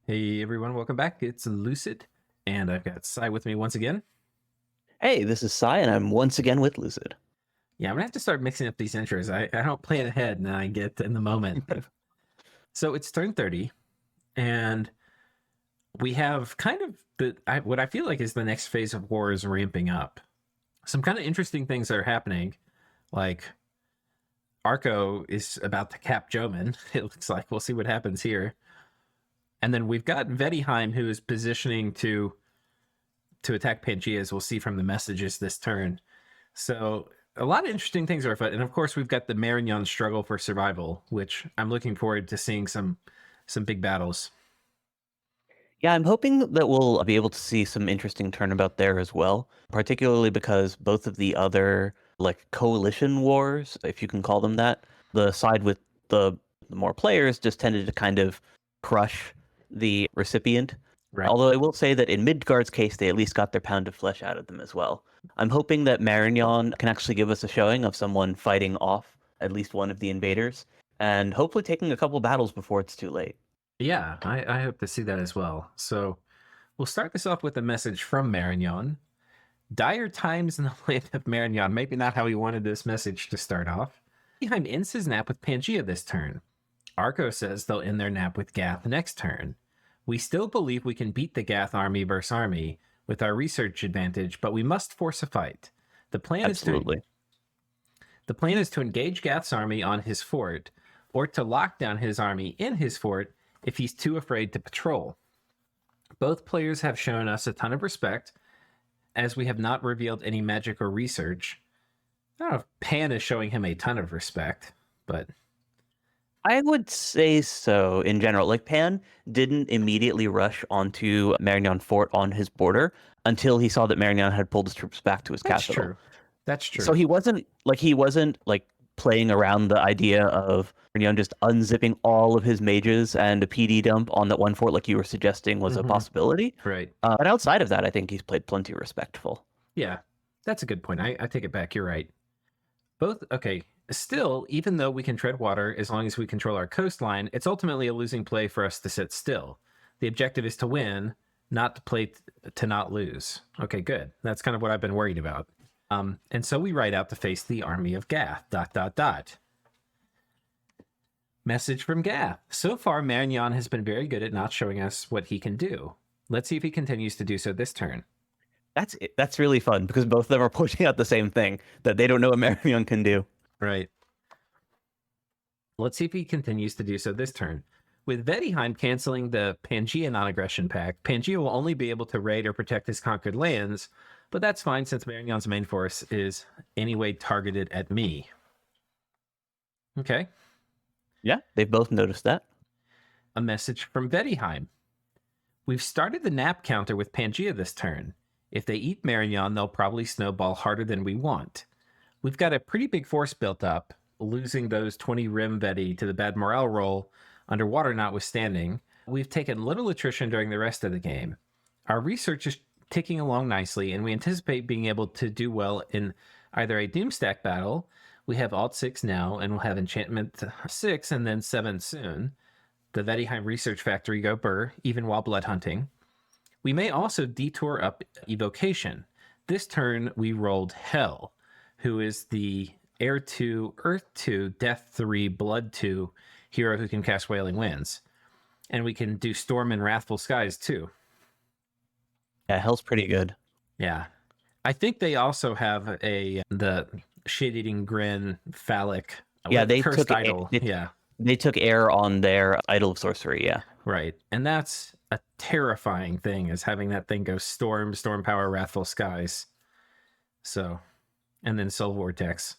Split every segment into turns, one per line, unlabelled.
Hey everyone, welcome back. It's Lucid, and I've got Sai with me once again.
Hey, this is Sai, and I'm once again with Lucid.
Yeah, I'm gonna have to start mixing up these intros. I don't plan ahead and I get in the moment. So it's turn 30, and we have kind of what I feel like is the next phase of war is ramping up. Some kind of interesting things are happening, like Arco is about to cap Jomon. It looks like we'll see what happens here. And then we've got Vedyheim, who is positioning to attack Pangea, as we'll see from the messages this turn. So a lot of interesting things are afoot. And of course, we've got the Marignon struggle for survival, which I'm looking forward to seeing some big battles.
Yeah, I'm hoping that we'll be able to see some interesting turnabout there as well, particularly because both of the other coalition wars, if you can call them that, the side with the more players just tended to kind of crush the recipient.
Right.
Although I will say that in Midgard's case, they at least got their pound of flesh out of them as well. I'm hoping that Marignon can actually give us a showing of someone fighting off at least one of the invaders, and hopefully taking a couple battles before it's too late.
Yeah, I hope to see that as well. So we'll start this off with a message from Marignon. Dire times in the land of Marignon. Maybe not how he wanted this message to start off. Behind ends his nap with Pangea this turn. Arco says they'll end their nap with Gath next turn. We still believe we can beat the Gath army versus army with our research advantage, but we must force a fight. The plan is to
Absolutely.
the plan is to engage Gath's army on his fort, or to lock down his army in his fort if he's too afraid to patrol. Both players have shown us a ton of respect, as we have not revealed any magic or research. I don't know if Pan is showing him a ton of respect, but
I would say so in general. Like Pan didn't immediately rush onto Marignon Fort on his border until he saw that Marignon had pulled his troops back to his
that's
capital.
true. That's
So
true.
he wasn't playing around the idea of just unzipping all of his mages and a PD dump on that one fort like you were suggesting was a
Mm-hmm.
possibility.
Right.
But outside of that, I think he's played plenty respectful.
Yeah, that's a good point. I take it back. You're right. Both, okay. Still, even though we can tread water as long as we control our coastline, it's ultimately a losing play for us to sit still. The objective is to win, not to play to not lose. Okay, good. That's kind of what I've been worried about. And so we ride out to face the army of Gath. ... Message from Gath. So far, Marignon has been very good at not showing us what he can do. Let's see if he continues to do so this turn.
That's really fun because both of them are pointing out the same thing that they don't know what Marignon can do.
Right. Let's see if he continues to do so this turn. With Vedyheim canceling the Pangea non-aggression pact, Pangea will only be able to raid or protect his conquered lands, but that's fine since Marignon's main force is anyway targeted at me. Okay.
Yeah, they've both noticed that.
A message from Vedyheim. We've started the nap counter with Pangea this turn. If they eat Marignon, they'll probably snowball harder than we want. We've got a pretty big force built up, losing those 20 Rim Vedi to the bad morale roll, underwater notwithstanding. We've taken little attrition during the rest of the game. Our research is ticking along nicely, and we anticipate being able to do well in either a Doomstack battle. We have Alt 6 now, and we'll have Enchantment 6 and then 7 soon. The Vedyheim Research Factory go burr, even while blood hunting. We may also detour up Evocation. This turn, we rolled Hell, who is the Air 2, Earth 2, Death 3, Blood 2 hero who can cast Wailing Winds. And we can do Storm and Wrathful Skies too.
Yeah, Hell's pretty good.
Yeah. I think they also have the shit-eating grin phallic
Yeah,
cursed idol. Yeah.
they took air on their Idol of Sorcery, yeah.
Right. And that's a terrifying thing, is having that thing go storm power, wrathful skies. So, and then Soul Vortex.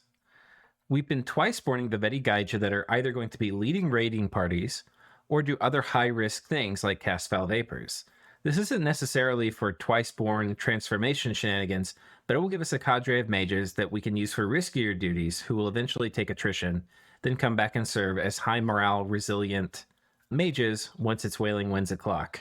We've been twice spawning the Vedi Gaija that are either going to be leading raiding parties or do other high risk things like cast foul vapors. This isn't necessarily for twice born transformation shenanigans, but it will give us a cadre of mages that we can use for riskier duties who will eventually take attrition, then come back and serve as high morale, resilient mages once it's Wailing Winds o'clock.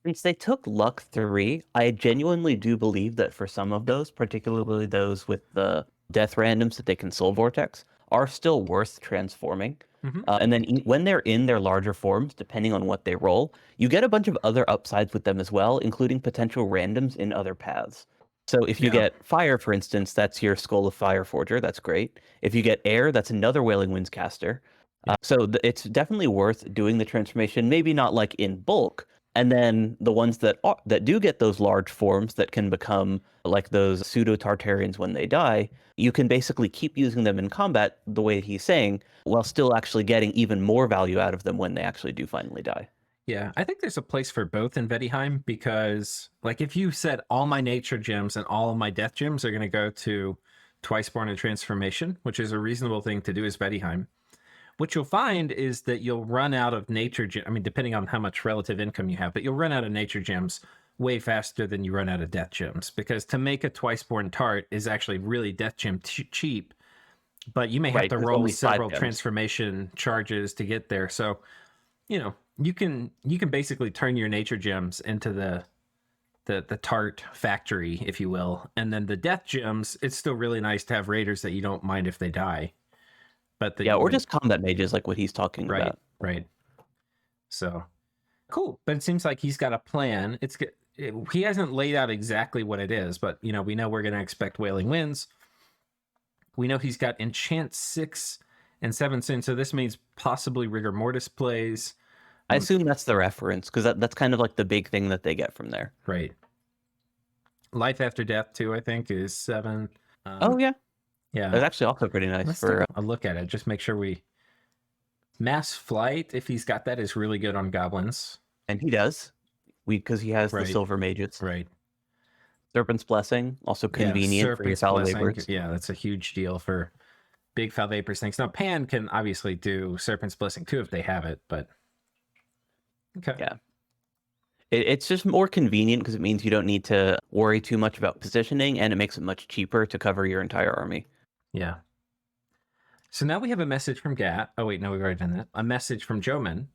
Since they took Luck 3, I genuinely do believe that for some of those, particularly those with the death randoms that they can Soul Vortex, are still worth transforming. And then when they're in their larger forms, depending on what they roll, you get a bunch of other upsides with them as well, including potential randoms in other paths. So if you
Yeah.
get fire, for instance, that's your Skull of Fire Forger. That's great. If you get air, that's another Wailing Winds caster.
Yeah.
So it's definitely worth doing the transformation, maybe not like in bulk. And then the ones that do get those large forms that can become like those pseudo Tartarians when they die, you can basically keep using them in combat the way he's saying, while still actually getting even more value out of them when they actually do finally die.
Yeah, I think there's a place for both in Vedheim because, like, if you said all my nature gems and all of my death gems are going to go to Twiceborn and Transformation, which is a reasonable thing to do as Vedheim, what you'll find is that you'll run out of nature gems. I mean, depending on how much relative income you have, but you'll run out of nature gems way faster than you run out of death gems because to make a Twiceborn Tart is actually really death gem cheap, but you may have
Right,
to
there's
roll
only 5
several
gems.
transformation charges to get there. So, you can basically turn your nature gems into the tart factory, if you will, and then the death gems. It's still really nice to have raiders that you don't mind if they die, but that
Yeah,
you
or
would
just combat mages like what he's talking
right,
about.
right. So cool, but it seems like he's got a plan. He hasn't laid out exactly what it is, but we know we're going to expect Wailing Winds. We know he's got Enchant 6 and 7 soon, so this means possibly Rigor Mortis plays.
I assume that's the reference, because that's kind of like the big thing that they get from there.
Right. Life After Death, too, I think, is 7.
Oh, yeah.
Yeah.
That's actually also pretty nice.
Let's
for
take a look at it. Just make sure we... Mass Flight, if he's got that, is really good on goblins.
And he does, because he has
Right.
the silver mages.
Right.
Serpent's Blessing, also convenient for your
Serpent's
foul
Blessing.
vapors.
Yeah, that's a huge deal for big foul vapors things. Now, Pan can obviously do Serpent's Blessing, too, if they have it, but... Okay.
Yeah. It's just more convenient because it means you don't need to worry too much about positioning, and it makes it much cheaper to cover your entire army.
Yeah. So now we have a message from Gat. Oh, wait, no, we've already done that. A message from Jomon.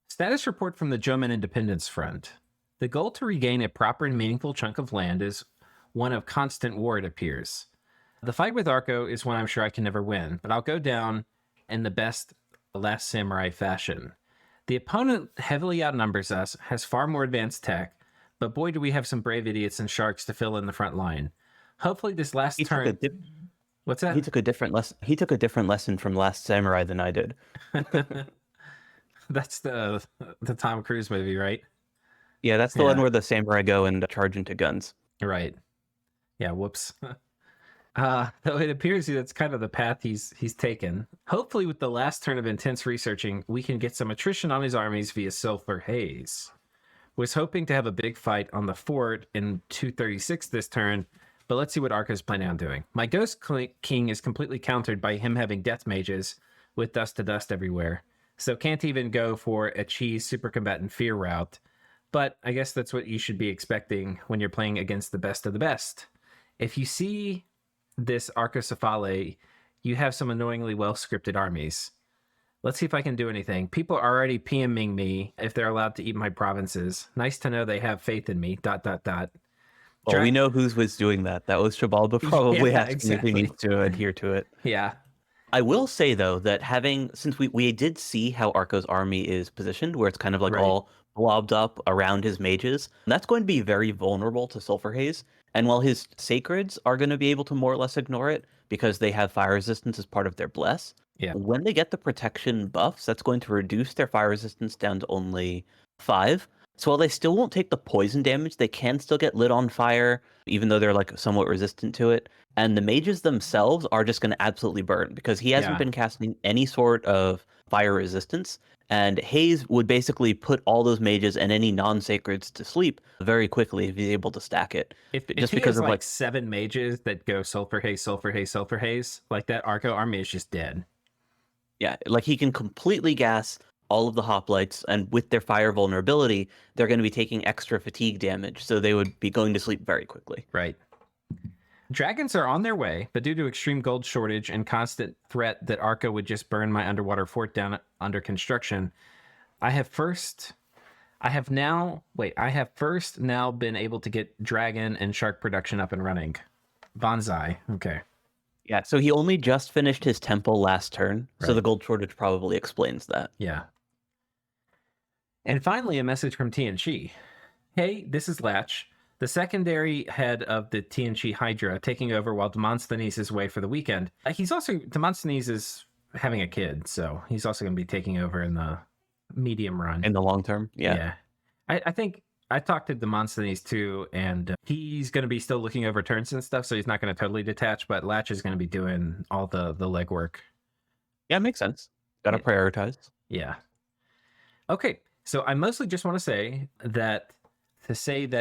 Status report from the Jomon Independence Front. The goal to regain a proper and meaningful chunk of land is one of constant war, it appears. The fight with Arco is one I'm sure I can never win, but I'll go down in the best Last Samurai fashion. The opponent heavily outnumbers us, has far more advanced tech, but boy do we have some brave idiots and sharks to fill in the front line. Hopefully this last turn... What's that?
He took a different lesson. He took a different lesson from Last Samurai than I did.
That's the Tom Cruise movie, right?
Yeah, that's the one where the samurai go and charge into guns.
Right. Yeah, whoops. Though it appears that's kind of the path he's taken. Hopefully with the last turn of intense researching, we can get some attrition on his armies via Sulfur Haze. Was hoping to have a big fight on the fort in 236 this turn, but let's see what Arco's planning on doing. My Ghost King is completely countered by him having death mages with dust to dust everywhere, so can't even go for a cheese super combatant fear route. But I guess that's what you should be expecting when you're playing against the best of the best. If you see this Arcocephale, you have some annoyingly well-scripted armies. Let's see if I can do anything. People are already PMing me if they're allowed to eat my provinces. Nice to know they have faith in me, ...
Well, we know who was doing that. That was Shabalba probably asking if he needs to adhere to it.
Yeah.
I will say, though, that since we did see how Arco's army is positioned, where it's kind of like all blobbed up around his mages, that's going to be very vulnerable to Sulfur Haze. And while his Sacreds are going to be able to more or less ignore it because they have fire resistance as part of their Bless, when they get the protection buffs, that's going to reduce their fire resistance down to only 5. So while they still won't take the poison damage, they can still get lit on fire, even though they're like somewhat resistant to it. And the mages themselves are just going to absolutely burn because he hasn't been casting any sort of fire resistance. And Haze would basically put all those mages and any non-sacreds to sleep very quickly if he's able to stack it.
If he has like 7 mages that go Sulfur Haze, Sulfur Haze, Sulfur Haze, like that Arco army is just dead.
Yeah, like he can completely gas all of the hoplites, and with their fire vulnerability, they're going to be taking extra fatigue damage, so they would be going to sleep very quickly.
Right. Dragons are on their way, but due to extreme gold shortage and constant threat that Arco would just burn my underwater fort down under construction, I have first now been able to get dragon and shark production up and running. Bonsai. Okay.
Yeah, so he only just finished his temple last turn, so
Right.
the gold shortage probably explains that.
Yeah. And finally, a message from TNG. Hey, this is Latch, the secondary head of the TNG Hydra, taking over while Demosthenes is away for the weekend. Demosthenes is having a kid, so he's also going to be taking over in the medium run.
In the long term, yeah.
Yeah. I think I talked to Demosthenes too, and he's going to be still looking over turns and stuff, so he's not going to totally detach, but Latch is going to be doing all the legwork.
Yeah, makes sense. Gotta
Yeah.
prioritize.
Yeah. Okay, so I mostly just want to say that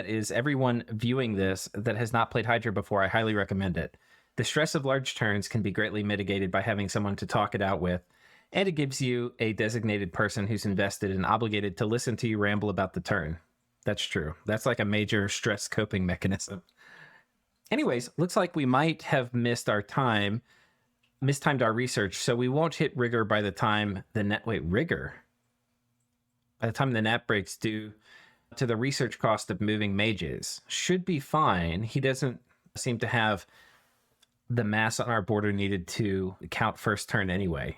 is everyone viewing this that has not played Hydra before, I highly recommend it. The stress of large turns can be greatly mitigated by having someone to talk it out with, and it gives you a designated person who's invested and obligated to listen to you ramble about the turn. That's true. That's like a major stress coping mechanism. Anyways, looks like we might have mistimed our research, so we won't hit rigor by the time rigor? By the time the nap breaks due to the research cost of moving mages. Should be fine. He doesn't seem to have the mass on our border needed to count first turn anyway.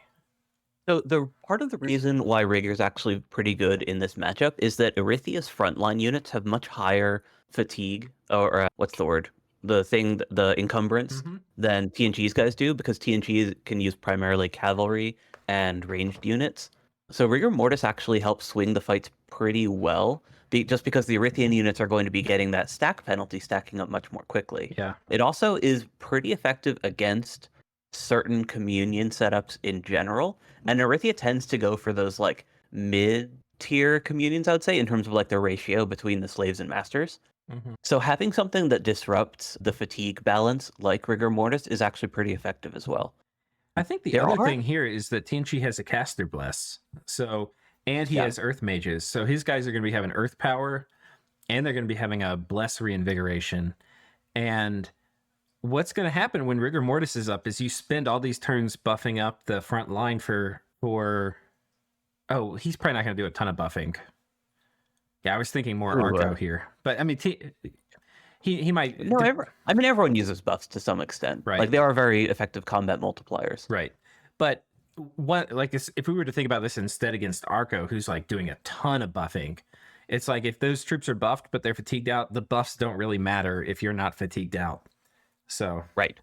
So the part of the reason why Rigger's actually pretty good in this matchup is that Erythia's frontline units have much higher fatigue, or what's the word? The encumbrance than TNG's guys do, because TNG can use primarily cavalry and ranged units. So Rigor Mortis actually helps swing the fights pretty well, just because the Erythian units are going to be getting that stack penalty stacking up much more quickly.
Yeah.
It also is pretty effective against certain communion setups in general, and Erythia tends to go for those like mid-tier communions, I would say, in terms of like the ratio between the slaves and masters. So having something that disrupts the fatigue balance like Rigor Mortis is actually pretty effective as well.
I think the other thing here is that TNG has a caster bless. So, and he has earth mages. So his guys are going to be having earth power, and they're going to be having a bless reinvigoration. And what's going to happen when Rigor Mortis is up is you spend all these turns buffing up the front line for oh, he's probably not going to do a ton of buffing. Yeah, I was thinking more Arco here. But I mean, he might.
No, I mean, everyone uses buffs to some extent.
Right.
Like, they are very effective combat multipliers.
Right. But if we were to think about this instead against Arco, who's like doing a ton of buffing, it's like if those troops are buffed but they're fatigued out, the buffs don't really matter if you're not fatigued out. So
right.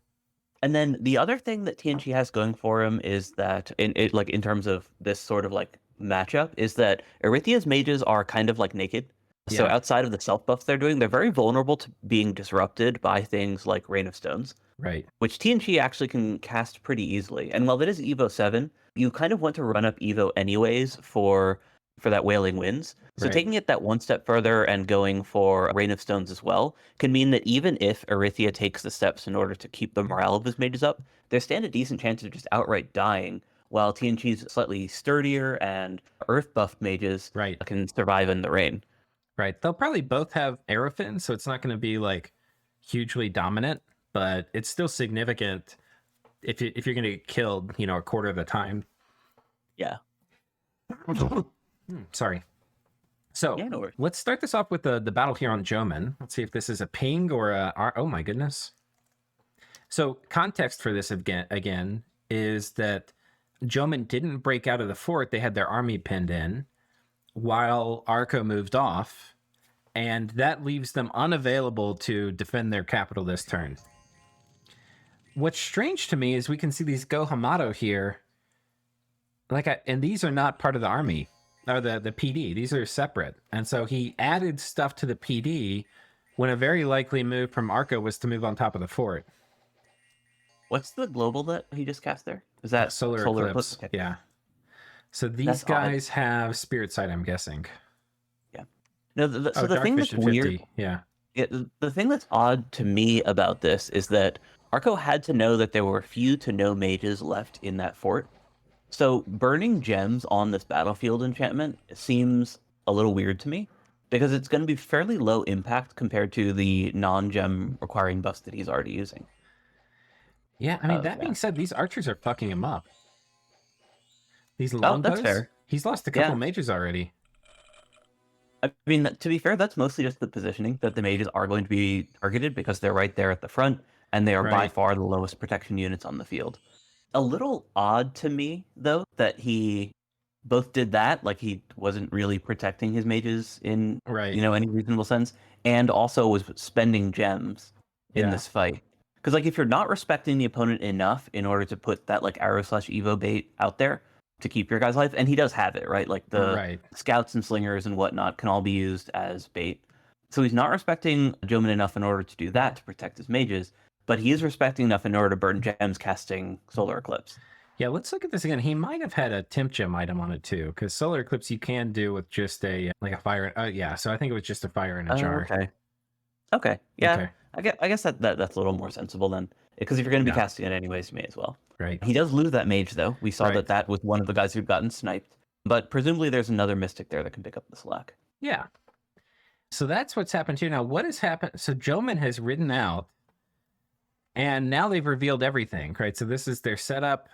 And then the other thing that TNG has going for him is that in terms of this sort of like matchup is that Erythia's mages are kind of like naked. So outside of the self buffs they're doing, they're very vulnerable to being disrupted by things like Rain of Stones.
Right.
Which TNG actually can cast pretty easily. And while that is Evo 7, you kind of want to run up Evo anyways for that Wailing Winds. So taking it that one step further and going for Rain of Stones as well can mean that even if Erythia takes the steps in order to keep the morale of his mages up, they stand a decent chance of just outright dying, while TNG's slightly sturdier and earth buffed mages can survive in the rain.
Right. They'll probably both have Aerofin, so it's not going to be like hugely dominant, but it's still significant if you're going to get killed, a quarter of the time.
Yeah.
Sorry. So
no
let's start this off with the battle here on Jomon. Let's see if this is a ping or oh my goodness. So context for this again is that Jomon didn't break out of the fort. They had their army pinned in while Arco moved off, and that leaves them unavailable to defend their capital this turn. What's strange to me is we can see these Go Hamato here, and these are not part of the army, or the PD. These are separate. And so he added stuff to the PD when a very likely move from Arco was to move on top of the fort.
What's the global that he just cast there? Is that
Solar Eclipse? Okay. Yeah. So these guys have Spirit Sight, I'm guessing.
Yeah. No, so the thing that's weird...
50. Yeah.
The thing that's odd to me about this is that Arco had to know that there were few to no mages left in that fort. So burning gems on this battlefield enchantment seems a little weird to me, because it's going to be fairly low impact compared to the non-gem requiring buffs that he's already using.
Yeah, I mean, that being said, these archers are fucking him up. These longbows,
that's fair.
He's lost a couple mages already.
I mean, to be fair, that's mostly just the positioning that the mages are going to be targeted because they're right there at the front, and they are by
Right.
far the lowest protection units on the field. A little odd to me, though, that he both did that, like he wasn't really protecting his mages in,
Right.
any reasonable sense, and also was spending gems in
Yeah.
this fight. Because, like, if you're not respecting the opponent enough in order to put that, like, arrow/evo bait out there to keep your guy's life, and he does have it, right? Like, the
Right.
scouts and slingers and whatnot can all be used as bait. So he's not respecting Jomon enough in order to do that, to protect his mages, but he is respecting enough in order to burn gems casting Solar Eclipse.
Yeah, let's look at this again. He might have had a temp gem item on it too, because Solar Eclipse you can do with just a fire. Yeah, so I think it was just a fire in a jar.
Okay. Yeah.
Okay.
I guess that's a little more sensible then. Because if you're going to be
Yeah.
casting it anyways, you may as well.
Right.
He does lose that mage, though. We saw
Right.
that was one of the guys who'd gotten sniped. But presumably there's another mystic there that can pick up the slack.
Yeah. So that's what's happened here. Now, what has happened? So Jomon has ridden out, and now they've revealed everything, right? So this is their setup.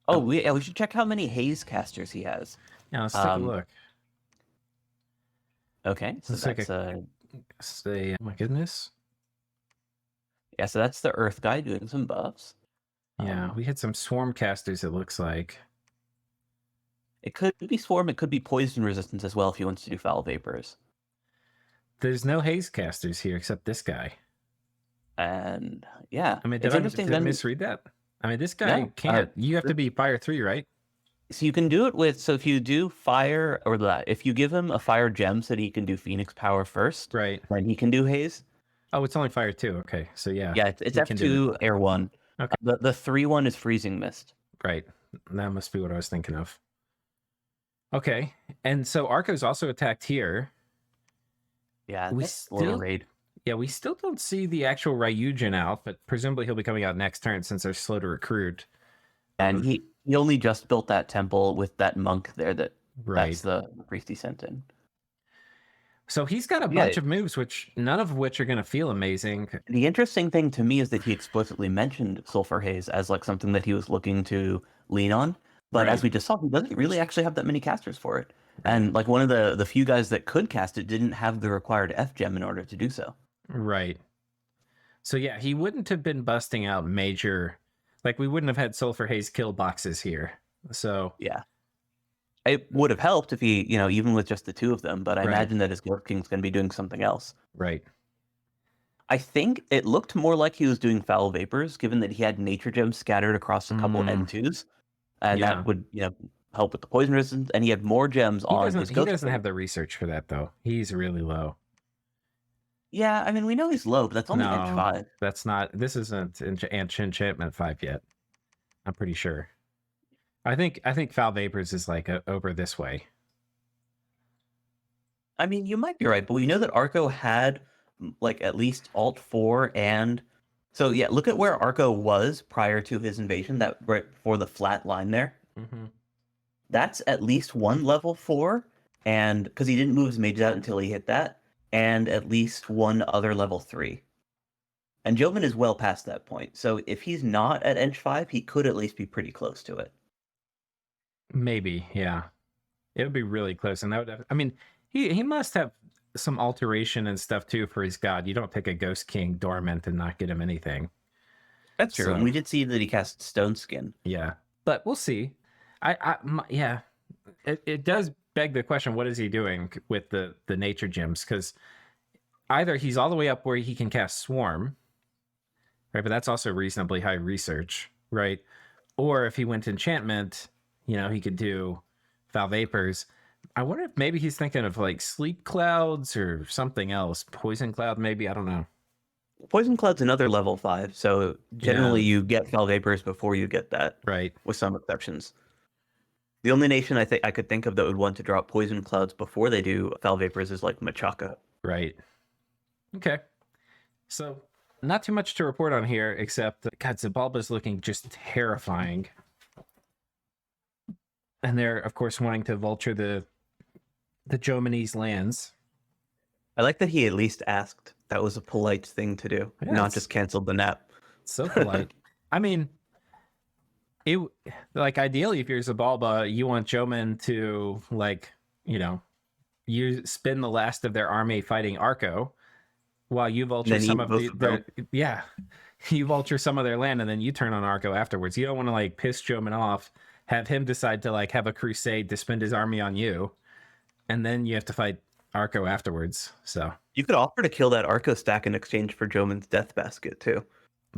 Oh, we should check how many haze casters he has.
Now, let's take a look.
Okay, so
Let's say, oh my goodness.
Yeah, so that's the Earth guy doing some buffs.
Yeah, we had some swarm casters, it looks like.
It could be swarm, it could be poison resistance as well if he wants to do foul vapors.
There's no haze casters here except this guy.
And yeah,
I mean, did I misread that? I mean, this guy can't. You have to be fire 3, right?
So you can do it with. So if you do fire or that, if you give him a fire gem so that he can do Phoenix power first,
right,
then he can do haze.
Oh, it's only fire 2. Okay, so yeah.
Yeah, it's F2 air 1.
Okay.
The 3-1 is freezing mist.
Right, that must be what I was thinking of. Okay, and so Arco's also attacked here.
Yeah,
we
that's a little raid.
Yeah, we still don't see the actual Ryujin out, but presumably he'll be coming out next turn since they're slow to recruit.
And he only just built that temple with that monk there that's the priest he sent in.
So he's got a bunch of moves, which none of which are going to feel amazing.
The interesting thing to me is that he explicitly mentioned Sulfur Haze as like something that he was looking to lean on. But as we just saw, he doesn't really actually have that many casters for it. And like one of the few guys that could cast it didn't have the required F gem in order to do so.
Right. So yeah, he wouldn't have been busting out major, like we wouldn't have had Sulfur Haze kill boxes here. So
yeah, it would have helped if he, even with just the 2 of them. But I imagine that his Guild King's going to be doing something else.
Right.
I think it looked more like he was doing foul vapors, given that he had nature gems scattered across a couple N2s, and that would, help with the poison resistance. And he had more gems on his Ghost.
He doesn't have the research for that though. He's really low.
Yeah, I mean, we know he's low, but that's only Ench 5.
That's not. This isn't Enchantment 5 yet. I'm pretty sure. I think Foul Vapors is like over this way.
I mean, you might be right, but we know that Arco had like at least Alt 4 and so yeah. Look at where Arco was prior to his invasion. That right for the flat line there.
Mm-hmm.
That's at least 1 level 4, and because he didn't move his mages out until he hit that. And at least 1 other level 3. And Jomon is well past that point. So if he's not at Ench 5, he could at least be pretty close to it.
Maybe, yeah. It would be really close. And that would I mean, he must have some alteration and stuff too for his god. You don't take a Ghost King dormant and not get him anything.
That's true. And we did see that he cast Stone Skin.
Yeah. But we'll see. Yeah. It does beg the question, what is he doing with the nature gems? Because either he's all the way up where he can cast Swarm, right? But that's also reasonably high research, right? Or if he went enchantment, he could do Foul Vapors. I wonder if maybe he's thinking of like Sleep Clouds or something else. Poison Cloud, maybe. I don't know.
Poison Cloud's another level 5. So generally you get Foul Vapors before you get that.
Right.
With some exceptions. The only nation I could think of that would want to drop Poison Clouds before they do Foul Vapors is like Machaka.
Right. Okay. So, not too much to report on here, except, God, Zabalba's looking just terrifying. And they're, of course, wanting to vulture the Jomonese lands.
I like that he at least asked. That was a polite thing to do, not just canceled the nap.
So polite. I mean... It like ideally, if you're Zabalba, you want Jomon to you spend the last of their army fighting Arco, While you
And
vulture
then
some
eat
of
both of them.
yeah, you vulture some of their land, and then you turn on Arco afterwards. You don't want to like piss Jomon off, have him decide to like have a crusade to spend his army on you, and then you have to fight Arco afterwards. So
You could offer to kill that Arco stack in exchange for Joman's death basket too.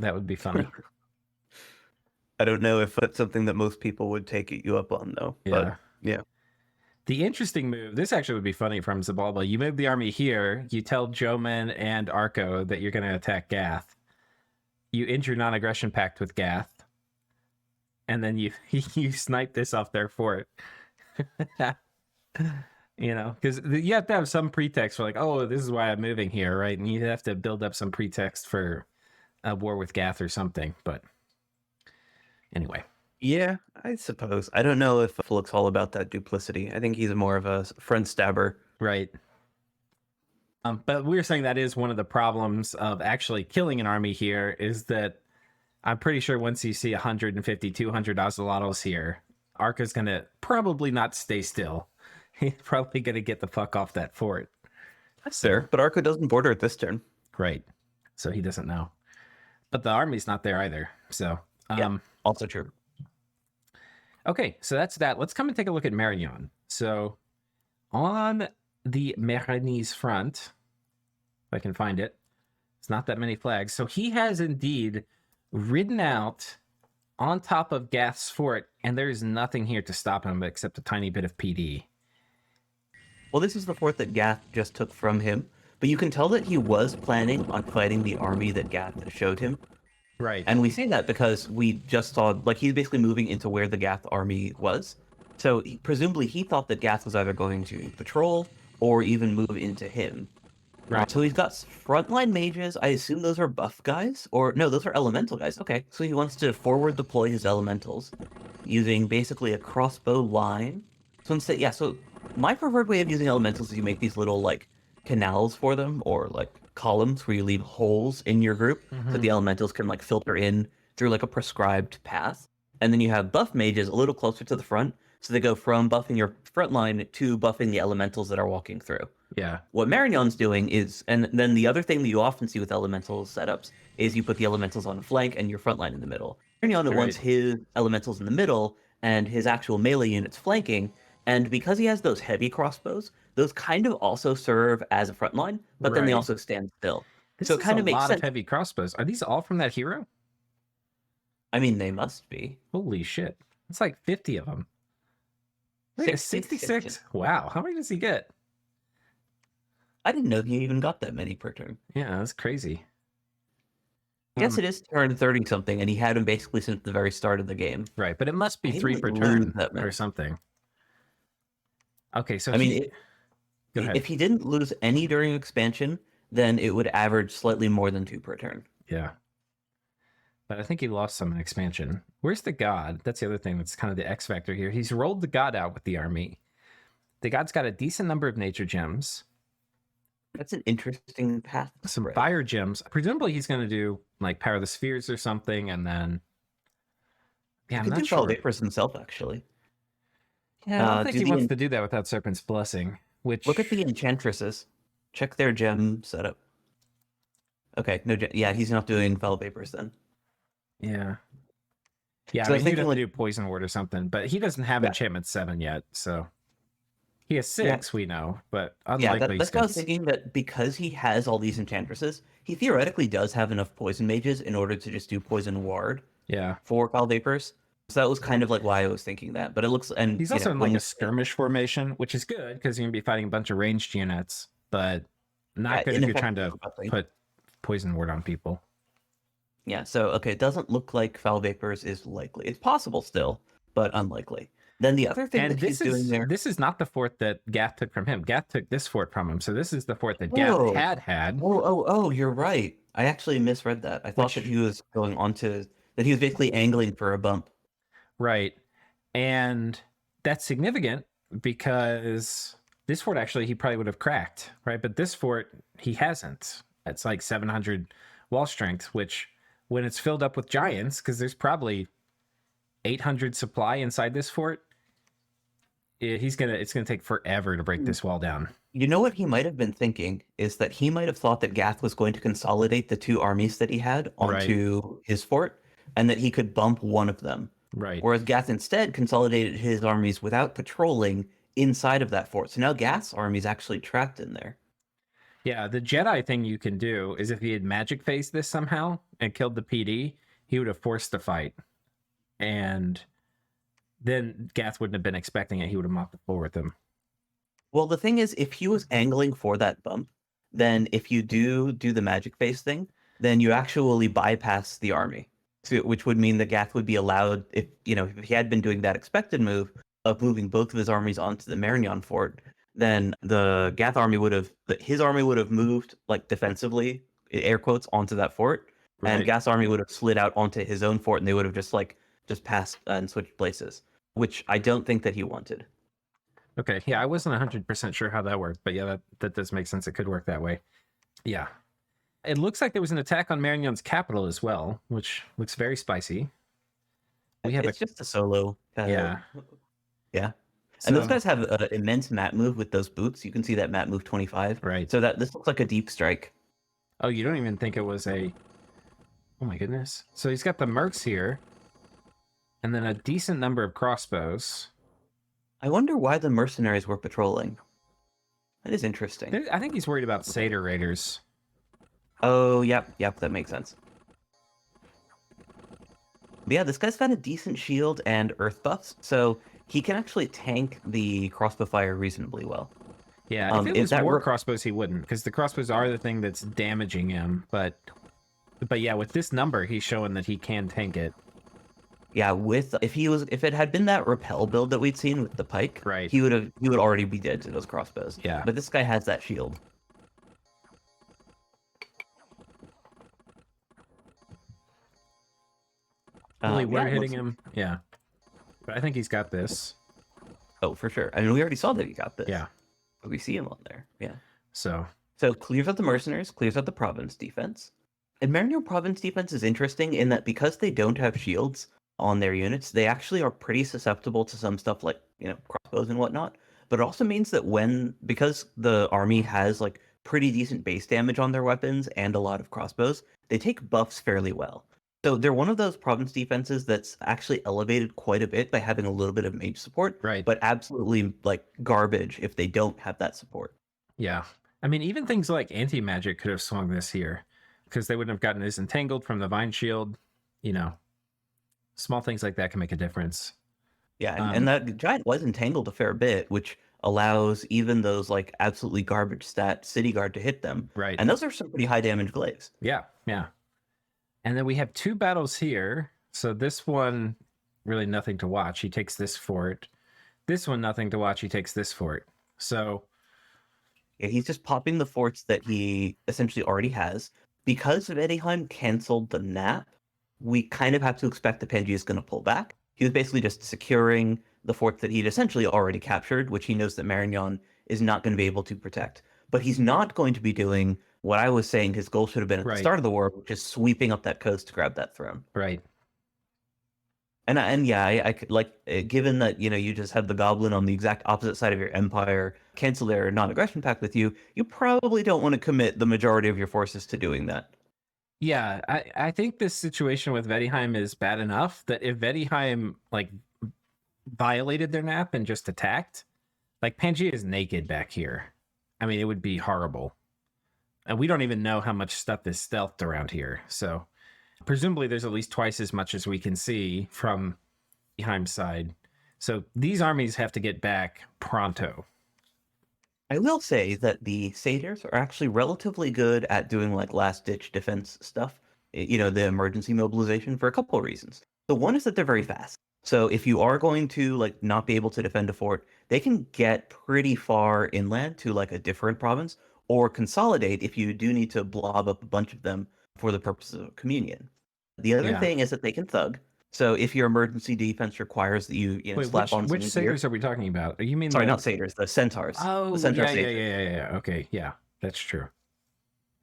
that would be funny.
I don't know if that's something that most people would take you up on though.
Yeah.
But yeah.
The interesting move, this actually would be funny from Zabalba. You move the army here, you tell Jomon and Arco that you're going to attack Gath. You end your non-aggression pact with Gath, and then you you snipe this off their fort. You know, because you have to have some pretext for like, oh, this is why I'm moving here, right? And you have to build up some pretext for a war with Gath or something. But anyway.
Yeah, I suppose. I don't know if Fuluk's all about that duplicity. I think he's more of a friend stabber.
Right. But we were saying that is one of the problems of actually killing an army here is that I'm pretty sure once you see 150, 200 Ocelotos here, Arca's going to probably not stay still. He's probably going to get the fuck off that fort.
That's fair. But Arco doesn't border it this turn.
Right. So he doesn't know. But the army's not there either. So,
yeah, also true.
Okay, so that's that. Let's come and take a look at Marignan. So on the Meranese front, if I can find it, it's not that many flags. So he has indeed ridden out on top of Gath's fort, and there's nothing here to stop him except a tiny bit of PD.
Well, this is the fort that Gath just took from him, but you can tell that he was planning on fighting the army that Gath showed him.
Right.
And we say that because we just saw, like, he's basically moving into where the Gath army was. So presumably he thought that Gath was either going to patrol or even move into him.
Right.
So he's got frontline mages. I assume those are buff guys, or no, those are elemental guys. Okay, so he wants to forward deploy his elementals using basically a crossbow line. So instead, yeah. So my preferred way of using elementals is you make these little like canals for them, or like columns where you leave holes in your group so the elementals can like filter in through like a prescribed path. And then you have buff mages a little closer to the front, so they go from buffing your front line to buffing the elementals that are walking through.
Yeah.
What Marignon's doing is, and then the other thing that you often see with elemental setups is you put the elementals on the flank and your front line in the middle. Marignon wants his elementals in the middle and his actual melee units flanking, and because he has those heavy crossbows, those kind of also serve as a front line, but then they also stand still.
This
so it kind
is
of
a
makes
lot
sense.
of heavy crossbows. Are these all from that hero?
I mean, they must be.
Holy shit. It's like 50 of them. Wait, 66? Wow. How many does he get?
I didn't know he even got that many per turn.
Yeah, that's crazy.
I guess it is turn 30 something, and he had him basically since the very start of the game.
Right, but it must be 3 per turn or something. Okay, so
I mean,
go ahead.
If he didn't lose any during expansion, then it would average slightly more than 2 per turn.
Yeah. But I think he lost some in expansion. Where's the god? That's the other thing that's kind of the X factor here. He's rolled the god out with the army. The god's got a decent number of nature gems.
That's an interesting path.
Some fire gems. Presumably he's going to do like Power of the Spheres or something, and then... Yeah, I'm not sure.
Vapors himself, actually.
Yeah, I don't think he wants to do that without Serpent's Blessing, which...
Look at the Enchantresses. Check their gem setup. Okay, no gem. Yeah, he's not doing Foul Vapors then.
Yeah. Yeah,
so
I mean, he'd have to do Poison Ward or something, but he doesn't have Enchantment 7 yet, so... He has 6, we know, but unlikely.
That's what I was thinking, that because he has all these Enchantresses, he theoretically does have enough Poison Mages in order to just do Poison Ward for Foul Vapors. So that was kind of like why I was thinking that. But it looks... and
he's also in like a skirmish formation, which is good, because you're going to be fighting a bunch of ranged units, but not good if you're trying to put Poison Ward on people.
Yeah, so, okay, it doesn't look like Foul Vapors is likely. It's possible still, but unlikely. Then the other thing that he's doing there...
This is not the fort that Gath took from him. Gath took this fort from him, so this is the fort that Gath had.
Oh, you're right. I actually misread that. I thought that he was going on to... that he was basically angling for a bump.
Right. And that's significant because this fort actually he probably would have cracked, right? But this fort, he hasn't. It's like 700 wall strength, which when it's filled up with giants, because there's probably 800 supply inside this fort, It's gonna take forever to break this wall down.
You know what he might have been thinking is that he might have thought that Gath was going to consolidate the two armies that he had
Right.
onto his fort, and that he could bump one of them.
Right.
Whereas Gath instead consolidated his armies without patrolling inside of that fort. So now Gath's army is actually trapped in there.
Yeah, the Jedi thing you can do is if he had magic phased this somehow and killed the PD, he would have forced the fight. And then Gath wouldn't have been expecting it. He would have mopped the floor with him.
Well, the thing is, if he was angling for that bump, then if you do the magic face thing, then you actually bypass the army, which would mean that Gath would be allowed, if he had been doing that expected move of moving both of his armies onto the Marignon fort, then the Gath army his army would have moved like defensively, air quotes, onto that fort, and
Right.
Gath's army would have slid out onto his own fort, and they would have just passed and switched places, which I don't think that he wanted.
Okay. Yeah, I wasn't 100% sure how that worked, but yeah, that does make sense. It could work that way. Yeah. It looks like there was an attack on Marignon's capital as well, which looks very spicy.
It's just a solo.
Yeah.
Yeah.
So,
And those guys have an immense map move with those boots. You can see that map move 25.
right.
So this looks like a deep strike.
Oh, you don't even think it was a... Oh my goodness. So he's got the mercs here, and then a decent number of crossbows.
I wonder why the mercenaries were patrolling. That is interesting.
I think he's worried about Satyr Raiders.
Oh, yep, that makes sense. But yeah, this guy's got a decent shield and earth buffs, so he can actually tank the crossbow fire reasonably well.
Yeah, if it was more crossbows, he wouldn't, because the crossbows are the thing that's damaging him. But yeah, with this number, he's showing that he can tank it.
Yeah, if it had been that repel build that we'd seen with the pike,
right,
he would already be dead to those crossbows.
Yeah,
but this guy has that shield.
We're hitting him. Yeah, but I think he's got this.
Oh, for sure. I mean, we already saw that he got this.
Yeah,
we see him on there. Yeah.
So
clears out the mercenaries, clears out the province defense. And Marignon province defense is interesting in that because they don't have shields on their units, they actually are pretty susceptible to some stuff like crossbows and whatnot. But it also means that because the army has like pretty decent base damage on their weapons and a lot of crossbows, they take buffs fairly well. So they're one of those province defenses that's actually elevated quite a bit by having a little bit of mage support,
right?
But absolutely like garbage if they don't have that support.
Yeah, I mean, even things like anti-magic could have swung this here, because they wouldn't have gotten as entangled from the vine shield. Small things like that can make a difference.
Yeah, and that giant was entangled a fair bit, which allows even those like absolutely garbage stat city guard to hit them.
Right,
and those are some pretty high damage glaives.
Yeah. And then we have two battles here. So this one, really nothing to watch. He takes this fort. This one, nothing to watch. He takes this fort. So
yeah, he's just popping the forts that he essentially already has. Because Vedheim canceled the nap, we kind of have to expect that Pangea is going to pull back. He was basically just securing the forts that he'd essentially already captured, which he knows that Marignon is not going to be able to protect. But he's not going to be doing what I was saying his goal should have been at the start of the war, which is sweeping up that coast to grab that throne.
Right.
And yeah, I could, like, given that, you just had the goblin on the exact opposite side of your empire cancel their non-aggression pact with you, you probably don't want to commit the majority of your forces to doing that.
Yeah, I think this situation with Vedheim is bad enough that if Vedheim like violated their nap and just attacked, like Pangea is naked back here. I mean, it would be horrible. And we don't even know how much stuff is stealthed around here. So presumably there's at least twice as much as we can see from Vedheim's side. So these armies have to get back pronto.
I will say that the satyrs are actually relatively good at doing like last ditch defense stuff, the emergency mobilization, for a couple of reasons. So one is that they're very fast. So if you are going to like not be able to defend a fort, they can get pretty far inland to like a different province, or consolidate if you do need to blob up a bunch of them for the purposes of communion. The other thing is that they can thug. So if your emergency defense requires that you slap on
which satyrs are we talking about? You mean
not satyrs, the centaurs.
Oh,
the centaur
yeah. Okay, yeah, that's true.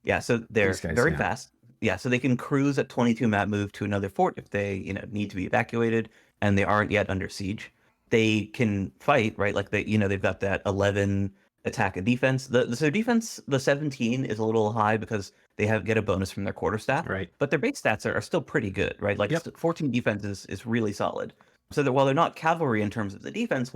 Yeah, so they're very fast. Yeah, so they can cruise at 22 map move to another fort if they need to be evacuated and they aren't yet under siege. they can fight, right? Like they've got that 11 attack and defense. So defense, the 17 is a little high because they get a bonus from their quarterstaff,
Right.
but their base stats are still pretty good, right? Like
Yep.
14 defense is really solid. So that while they're not cavalry in terms of the defense,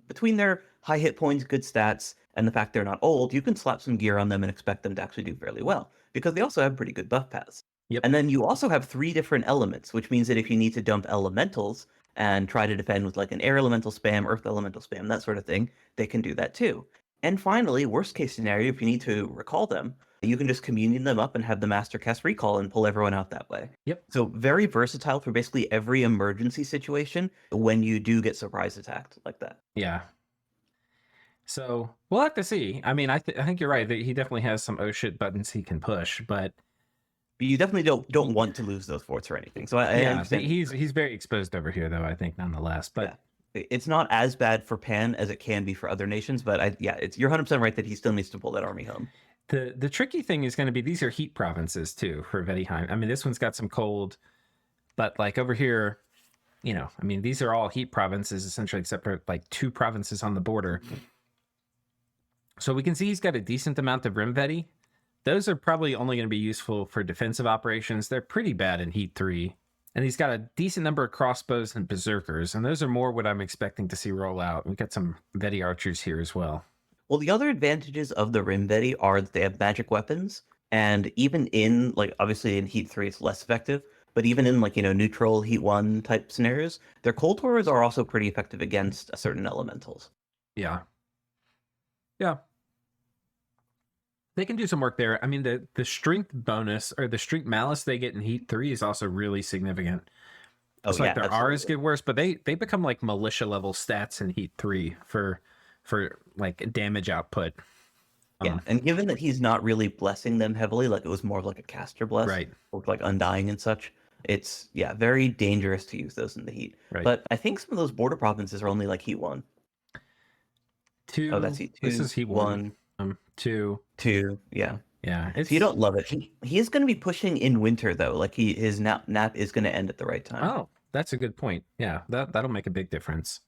between their high hit points, good stats, and the fact they're not old, you can slap some gear on them and expect them to actually do fairly well because they also have pretty good buff paths.
Yep.
And then you also have 3 different elements, which means that if you need to dump elementals and try to defend with like an air elemental spam, earth elemental spam, that sort of thing, they can do that too. And finally, worst case scenario, if you need to recall them, you can just communion them up and have the master cast recall and pull everyone out that way.
Yep.
So very versatile for basically every emergency situation when you do get surprise attacked like that.
Yeah. So we'll have to see. I mean, I think you're right that he definitely has some oh shit buttons he can push, but
You definitely don't want to lose those forts or anything. So I
yeah,
understand.
he's very exposed over here, though. I think nonetheless, but
it's not as bad for Pan as it can be for other nations. But you're 100% right that he still needs to pull that army home.
The tricky thing is going to be these are heat provinces too for Vedheim. I mean, this one's got some cold, but like over here, I mean, these are all heat provinces essentially, except for like 2 provinces on the border. So we can see he's got a decent amount of Rim Vedi. Those are probably only going to be useful for defensive operations. They're pretty bad in Heat 3. And he's got a decent number of crossbows and berserkers, and those are more what I'm expecting to see roll out. We've got some Vedi archers here as well.
Well, the other advantages of the Rim Vedi are that they have magic weapons, and even in, like, obviously in Heat 3 it's less effective, but even in, like, neutral Heat 1 type scenarios, their Cold Wars are also pretty effective against certain elementals.
Yeah. Yeah. They can do some work there. I mean, the strength bonus or the strength malice they get in Heat 3 is also really significant.
Oh,
it's
yeah,
like their
absolutely.
R's get worse, but they become like militia level stats in Heat 3 for like damage output.
Yeah, and given that he's not really blessing them heavily, like it was more of like a caster bless,
Right.
or like Undying and such, it's very dangerous to use those in the Heat.
Right.
But I think some of those border provinces are only like Heat 1.
2.
Oh, that's Heat 2.
This is Heat 1. 2.
2, yeah.
Yeah.
If you don't love it, he is going to be pushing in winter though. Like his nap is going to end at the right time.
Oh, that's a good point. Yeah, that'll make a big difference.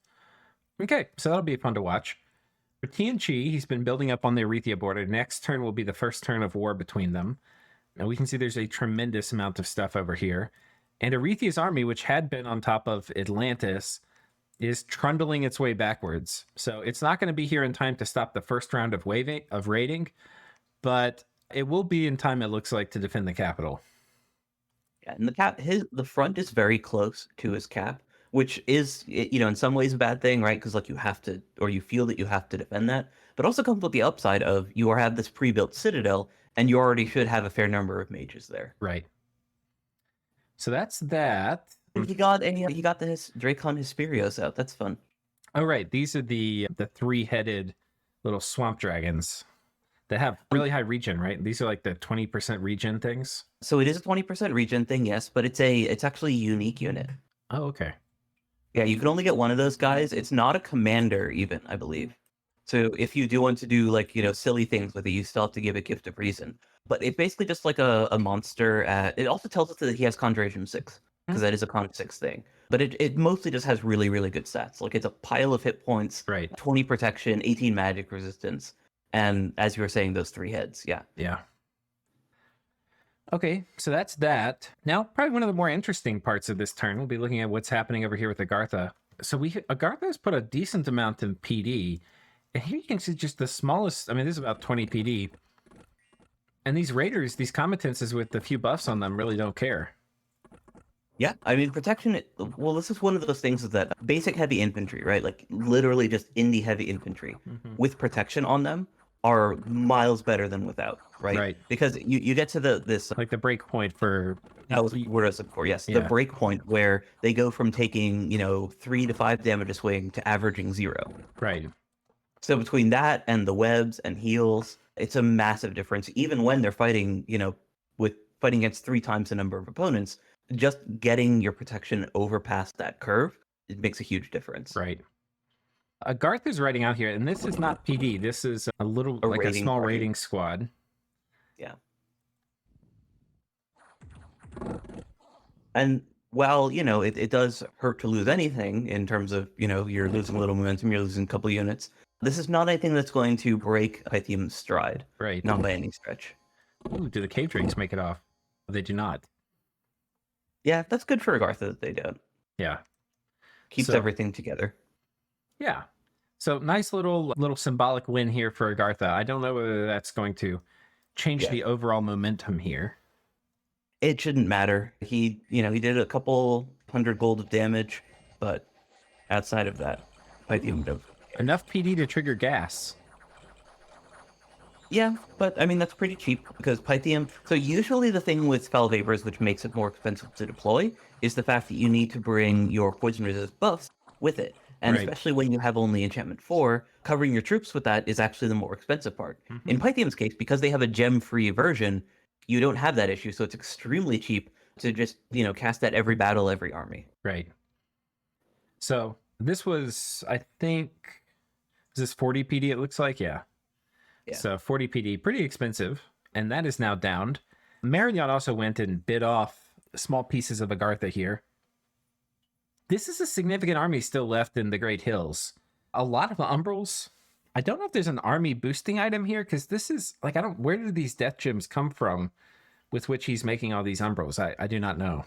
Okay, so that'll be fun to watch. For Tian Chi, he's been building up on the Arethia border. Next turn will be the first turn of war between them. Now we can see there's a tremendous amount of stuff over here. And Arethia's army, which had been on top of Atlantis, is trundling its way backwards. So it's not going to be here in time to stop the first round of raiding, but it will be in time, it looks like, to defend the capital.
Yeah, and the front is very close to his cap, which is, in some ways a bad thing, right? Because like you have to, or you feel that you have to defend that, but also comes with the upside of you have this pre-built citadel, and you already should have a fair number of mages there.
Right. So that's that.
He got the Dracon Hesperios out. That's fun.
Oh, right. These are the 3-headed little swamp dragons that have really high regen, right? These are like the 20% regen things.
So it is a 20% regen thing, yes, but it's actually a unique unit.
Oh, okay.
Yeah, you can only get one of those guys. It's not a commander even, I believe. So if you do want to do like, silly things with it, you still have to give it Gift of Reason. But it's basically just like a monster. It also tells us that he has Conjuration 6, because that is a Con 6 thing. But it mostly just has really, really good stats. Like it's a pile of hit points,
Right.
20 protection, 18 magic resistance, and as you were saying, those 3 heads. Yeah.
Yeah. Okay, so that's that. Now, probably one of the more interesting parts of this turn, we'll be looking at what's happening over here with Agartha. So Agartha's put a decent amount in PD, and here you can see just the smallest, I mean, this is about 20 PD. And these raiders, these combatances with the few buffs on them really don't care.
Yeah, I mean, protection, well, this is one of those things that basic heavy infantry, right? Like literally just indie heavy infantry with protection on them are miles better than without, right?
Right.
Because you get to this
like the break point for
that was where I was before. Yes, the break point where they go from taking 3 to 5 damage a swing to averaging 0.
Right.
So between that and the webs and heals, it's a massive difference. Even when they're fighting, with fighting against 3 times the number of opponents, just getting your protection over past that curve, it makes a huge difference.
Right. Garth is writing out here, and this is not PD. This is a small raiding squad.
Yeah. And while, it does hurt to lose anything in terms of, you're losing a little momentum, you're losing a couple units, this is not anything that's going to break Pythium's stride.
Right.
Not by any stretch.
Ooh, do the cave drakes make it off? They do not.
Yeah, that's good for Agartha that they don't.
Yeah.
Keeps
So-
everything together.
Yeah. So nice little symbolic win here for Agartha. I don't know whether that's going to change the overall momentum here.
It shouldn't matter. He did a couple 100 gold of damage, but outside of that, Pythium don't.
Enough PD to trigger gas.
Yeah, but I mean, that's pretty cheap because Pythium. So usually the thing with Spell Vapors, which makes it more expensive to deploy, is the fact that you need to bring your poison resist buffs with it. And
Right.
especially when you have only enchantment 4, covering your troops with that is actually the more expensive part.
Mhm.
In Pythium's case, because they have a gem-free version, you don't have that issue, so it's extremely cheap to just, cast that every battle, every army.
Right. So this was, I think, is this 40 PD? It looks like, yeah. So 40 PD, pretty expensive, and that is now downed. Marignon also went and bid off small pieces of Agartha here. This is a significant army still left in the Great Hills. A lot of Umbrals. I don't know if there's an army boosting item here, because this is, like, where did these death gems come from with which he's making all these Umbrals? I do not know.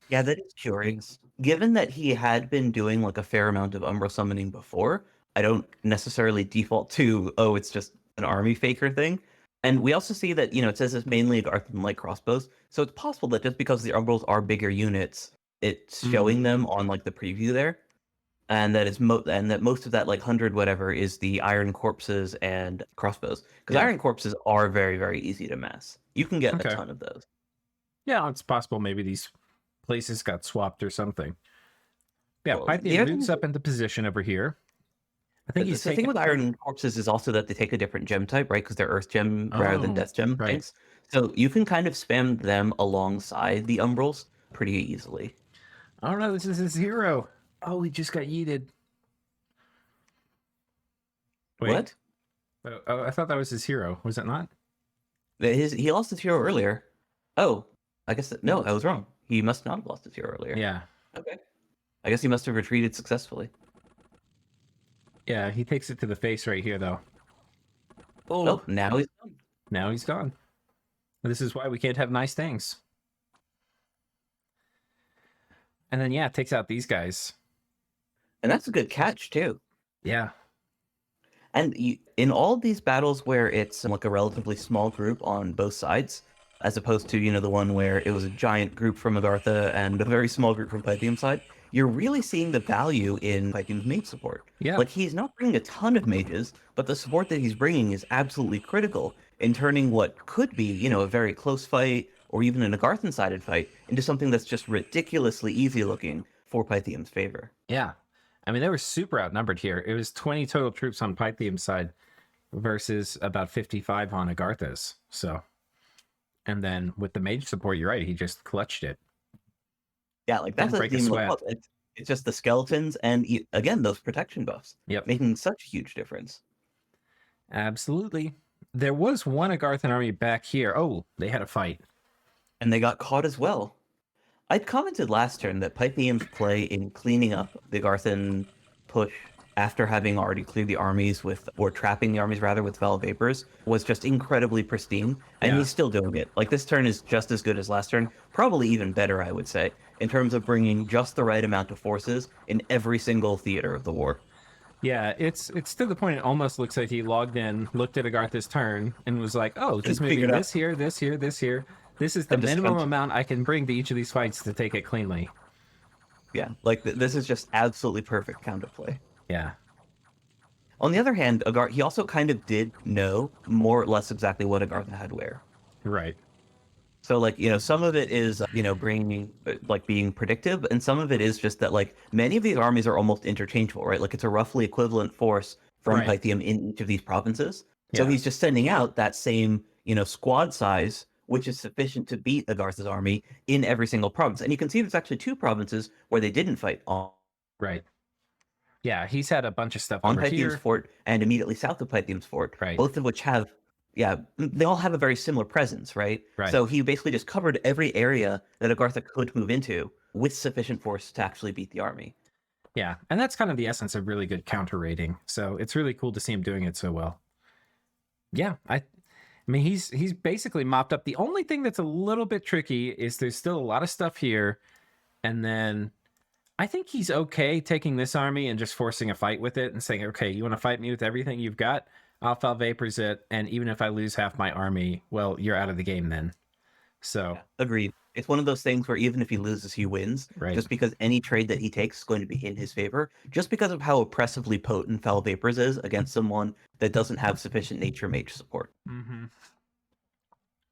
Yeah, that is curious. Given that he had been doing like a fair amount of Umbra summoning before, I don't necessarily default to, oh, it's just an army faker thing. And we also see that, it says it's mainly Agarthan light crossbows. So it's possible that just because the Umbrals are bigger units, it's showing them on like the preview there. And that is that most of that like 100 whatever is the iron corpses and crossbows. Because iron corpses are very, very easy to mass. You can get a ton of those.
Yeah, it's possible maybe these places got swapped or something. Yeah,
Well,
Pythium moves up into position over here. I think he's
the thing with iron corpses is also that they take a different gem type, right? Because they're earth gem rather than death gem things. So you can kind of spam them alongside the umbrals pretty easily.
I don't know. This is his hero. Oh, he just got yeeted.
Wait.
What? Oh, I thought that was his hero. Was it not?
He lost his hero earlier. Oh, I guess no, I was wrong. He must not have lost his hero earlier.
Yeah.
Okay. I guess he must have retreated successfully.
Yeah, he takes it to the face right here, though.
Oh, now he's gone.
Now he's gone. This is why we can't have nice things. And then, yeah, it takes out these guys.
And that's a good catch, too.
Yeah.
And in all these battles where it's like a relatively small group on both sides, as opposed to, the one where it was a giant group from Agartha and a very small group from Pythium's side, you're really seeing the value in Pythium's mage support.
Yeah.
Like, he's not bringing a ton of mages, but the support that he's bringing is absolutely critical in turning what could be, a very close fight or even an Agarthan-sided fight into something that's just ridiculously easy looking for Pythium's favor.
Yeah. I mean, they were super outnumbered here. It was 20 total troops on Pythium's side versus about 55 on Agartha's. So, and then with the mage support, you're right, he just clutched it.
Yeah, like that's
break a sweat.
It's just the skeletons and again those protection buffs.
Yep.
Making such a huge difference.
Absolutely. There was one Agarthan army back here. Oh, they had a fight.
And they got caught as well. I'd commented last turn that Pythium's play in cleaning up the Agarthan push after having already cleared the armies or trapping the armies rather with Val Vapors was just incredibly pristine, and he's still doing it. Like, this turn is just as good as last turn, probably even better, I would say, in terms of bringing just the right amount of forces in every single theater of the war.
Yeah, it's to the point it almost looks like he logged in, looked at Agartha's turn, and was like, oh, just moving this here, this here, this here. This is the minimum amount I can bring to each of these fights to take it cleanly.
Yeah, like this is just absolutely perfect counterplay.
Yeah.
On the other hand, he also kind of did know more or less exactly what Agartha had where.
Right.
So, like, some of it is, bringing, like, being predictive, and some of it is just that, like, many of these armies are almost interchangeable, right? Like, it's a roughly equivalent force from Pythium in each of these provinces. So he's just sending out that same, squad size, which is sufficient to beat Agartha's army in every single province. And you can see there's actually 2 provinces where they didn't fight on.
Right. Yeah, he's had a bunch of stuff
on
over
Pythium's
here.
fort and immediately south of Pythium's fort,
Right.
both of which have Yeah, they all have a very similar presence, right?
Right.
So he basically just covered every area that Agartha could move into with sufficient force to actually beat the army.
Yeah, and that's kind of the essence of really good counter raiding. So it's really cool to see him doing it so well. Yeah, I mean he's basically mopped up. The only thing that's a little bit tricky is there's still a lot of stuff here, and then I think he's okay taking this army and just forcing a fight with it and saying, okay, you want to fight me with everything you've got? I'll foul vapors it, and even if I lose half my army, well, you're out of the game then. So,
Yeah, agreed. It's one of those things where even if he loses, he wins,
right.
just because any trade that he takes is going to be in his favor, just because of how oppressively potent Foul Vapors is against someone that doesn't have sufficient nature mage support.
Mm-hmm.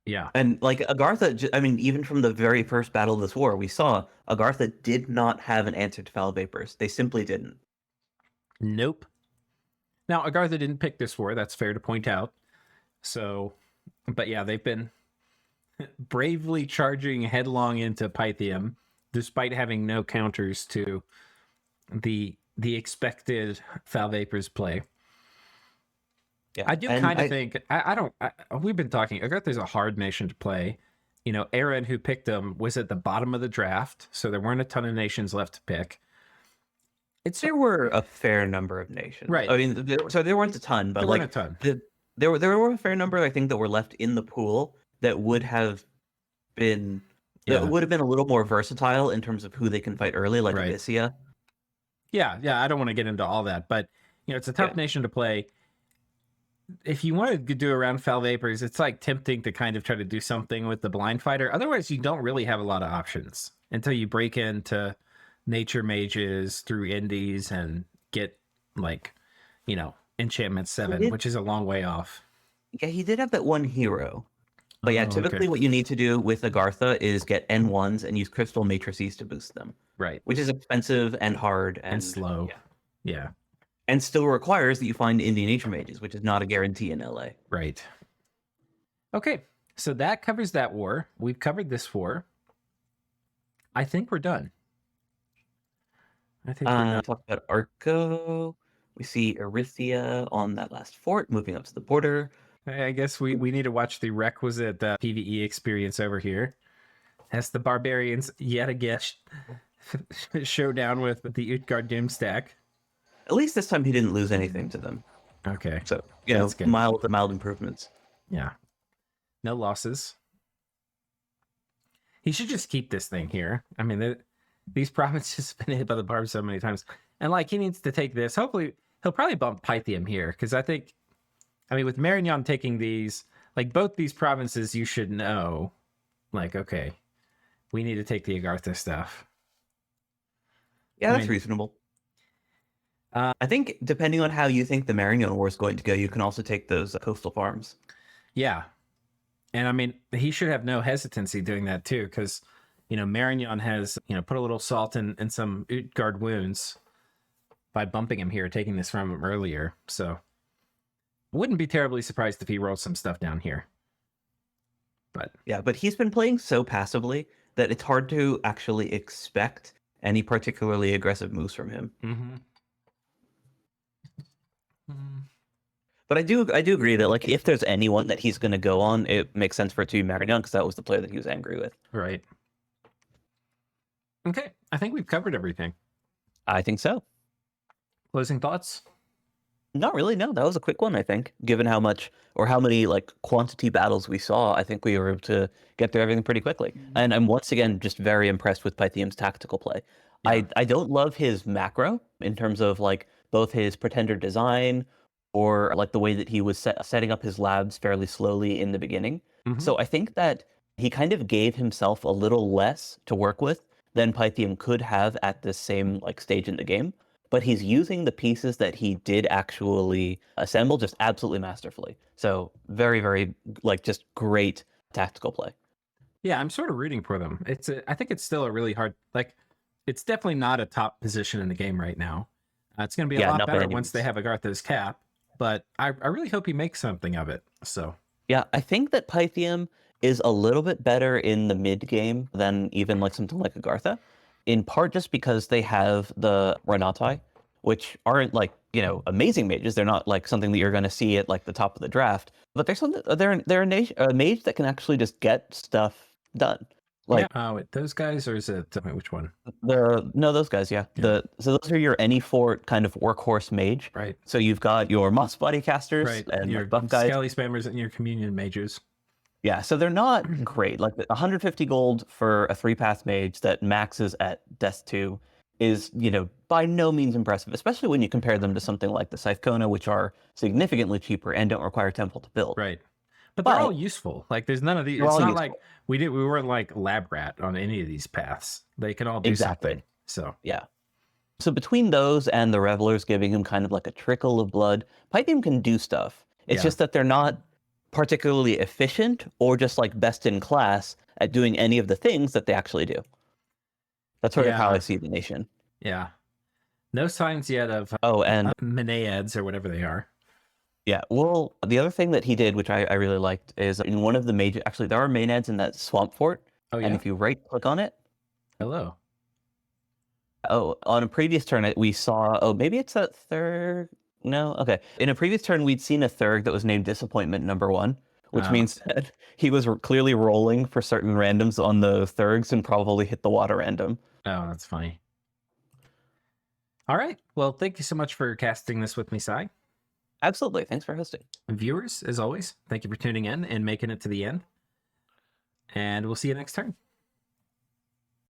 Yeah.
And like Agartha, I mean, even from the very first battle of this war, we saw Agartha did not have an answer to Foul Vapors. They simply didn't.
Nope. Now, Agartha didn't pick this war. That's fair to point out. So, but yeah, they've been bravely charging headlong into Pythium, despite having no counters to the expected Foul Vapors play.
Yeah,
I do kind of think I don't. We've been talking. Agartha's a hard nation to play. You know, Aaron, who picked him, was at the bottom of the draft, so there weren't a ton of nations left to pick.
There were a fair number of nations,
right?
I mean, there weren't a ton, but
there
like
weren't a ton.
There were a fair number, I think, that were left in the pool that would have been that would have been a little more versatile in terms of who they can fight early, like Abyssia.
Yeah. I don't want to get into all that, but you know, it's a tough nation to play. If you want to do around Foul Vapors, it's like tempting to kind of try to do something with the Blind Fighter. Otherwise, you don't really have a lot of options until you break into Nature Mages through Indies and get like, you know, Enchantment 7, which is a long way off.
Yeah, he did have that one hero. But yeah, typically what you need to do with Agartha is get N1s and use Crystal Matrices to boost them.
Right.
Which is expensive and hard
and slow. Yeah.
And still requires that you find Indian Nature Mages, which is not a guarantee in LA.
Right. Okay, so that covers that war. We've covered this war. I think we're done.
I think we're done. Talk about Arco. We see Erythia on that last fort, moving up to the border.
I guess we need to watch the requisite PvE experience over here. As the barbarians yet again showdown with the Utgard Doomstack.
At least this time he didn't lose anything to them.
Okay.
So, you know, mild improvements.
Yeah. No losses. He should just keep this thing here. I mean, these provinces have been hit by the barb so many times. And, like, he needs to take this. Hopefully, he'll probably bump Pythium here. Because I think, I mean, with Marignan taking these, like, both these provinces, you should know, like, okay, we need to take the Agartha stuff.
Yeah, that's reasonable. I think depending on how you think the Marignan War is going to go, you can also take those coastal farms.
Yeah. And I mean, he should have no hesitancy doing that too, because, you know, Marignan has, you know, put a little salt in some Utgard wounds by bumping him here, taking this from him earlier. So wouldn't be terribly surprised if he rolls some stuff down here. But
yeah, but he's been playing so passively that it's hard to actually expect any particularly aggressive moves from him.
Mm-hmm.
But I do agree that, like, if there's anyone that he's going to go on, it makes sense for it to be Marignan, because that was the player that he was angry with.
Right. Okay, I think we've covered everything.
I think so.
Closing thoughts?
Not really, no. That was a quick one, I think. Given how much, or how many, like, quantity battles we saw, I think we were able to get through everything pretty quickly. And I'm once again just very impressed with Pythium's tactical play. Yeah. I don't love his macro in terms of, like, both his Pretender design or like the way that he was setting up his labs fairly slowly in the beginning. Mm-hmm. So I think that he kind of gave himself a little less to work with than Pythium could have at this same like stage in the game. But he's using the pieces that he did actually assemble just absolutely masterfully. So very, very, like, just great tactical play.
Yeah, I'm sort of rooting for them. I think it's still a really hard, like, it's definitely not a top position in the game right now. It's going to be a lot better once they have Agartha's cap. But I really hope he makes something of it. So
yeah, I think that Pythium is a little bit better in the mid game than even like something like Agartha, in part just because they have the Renatai, which aren't like, amazing mages. They're not like something that you're going to see at like the top of the draft, but they're a mage that can actually just get stuff done. Like
those guys, or is it which one?
those guys, yeah. So those are your any fort kind of workhorse mage.
Right.
So you've got your moss body casters
Right.
and
Your
like buff guys.
Scally Spammers and your communion mages.
Yeah, so they're not great. Like 150 gold for a 3-path mage that maxes at Death 2 is, by no means impressive, especially when you compare them to something like the Scythecona, which are significantly cheaper and don't require temple to build.
Right. But they're all useful. Like there's none of these. It's not like we weren't like lab rat on any of these paths. They can all do something. So
yeah. So between those and the Revelers giving him kind of like a trickle of blood, Pythium can do stuff. It's just that they're not particularly efficient or just like best in class at doing any of the things that they actually do. That's sort of how I see the nation.
Yeah. No signs yet of
and
Menaeads or whatever they are.
Yeah, well, the other thing that he did, which I really liked, is in one of the major... Actually, there are Maenads in that swamp fort.
Oh, yeah?
And if you right-click on it...
Hello.
Oh, on a previous turn, we saw... Oh, maybe it's a third... No? Okay. In a previous turn, we'd seen a third that was named Disappointment #1, which means that he was clearly rolling for certain randoms on the thirds and probably hit the water random.
Oh, that's funny. All right. Well, thank you so much for casting this with me, Sai.
Absolutely. Thanks for hosting.
Viewers, as always, thank you for tuning in and making it to the end. And we'll see you next turn.